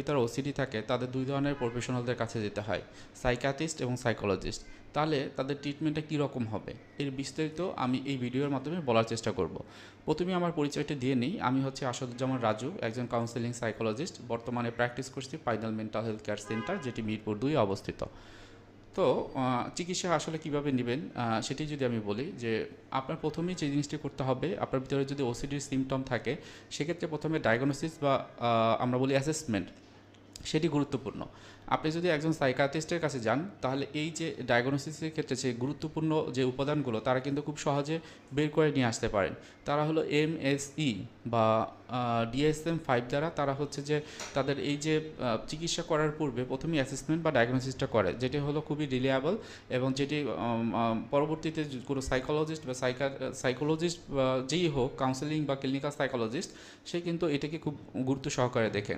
তার ওসিডি থাকে তাদের দুই ধরনের প্রফেশনালদের কাছে যেতে হয়, সাইকিয়াট্রিস্ট এবং সাইকোলজিস্ট। তাহলে তাদের ট্রিটমেন্টটা কীরকম হবে এর বিস্তারিত আমি এই ভিডিওর মাধ্যমে বলার চেষ্টা করব। প্রথমে আমার পরিচয়টা দিয়ে নিই। আমি হচ্ছে আসাদুজ্জামান রাজু, একজন কাউন্সেলিং সাইকোলজিস্ট। বর্তমানে প্র্যাকটিস করছি final mental health care centre, যেটি মিরপুর 2 অবস্থিত। তো চিকিৎসা আসলে কীভাবে নেবেন সেটি যদি আমি বলি, যে আপনার প্রথমেই যে জিনিসটি করতে হবে, আপনার ভিতরে যদি ওসিডির সিমটম থাকে সেক্ষেত্রে প্রথমে ডায়াগনোসিস বা আমরা বলি অ্যাসেসমেন্ট, সেটি গুরুত্বপূর্ণ। আপনি যদি একজন সাইকিয়াট্রিস্টের কাছে যান তাহলে এই যে ডায়াগনোসিসের ক্ষেত্রে যে গুরুত্বপূর্ণ যে উপাদানগুলো তারা কিন্তু খুব সহজে বের করে নিয়ে আসতে পারেন। তারা হলো এমএসই বা DSM-5 দ্বারা তারা হচ্ছে যে তাদের এই যে চিকিৎসা করার পূর্বে প্রথমেই অ্যাসেসমেন্ট বা ডায়াগনোসিসটা করে, যেটি হলো খুবই রিলায়েবল এবং যেটি পরবর্তীতে কোনো সাইকোলজিস্ট বা সাইকোলজিস্ট যেই হোক, কাউন্সেলিং বা ক্লিনিক্যাল সাইকোলজিস্ট, সে কিন্তু এটাকে খুব গুরুত্ব সহকারে দেখে।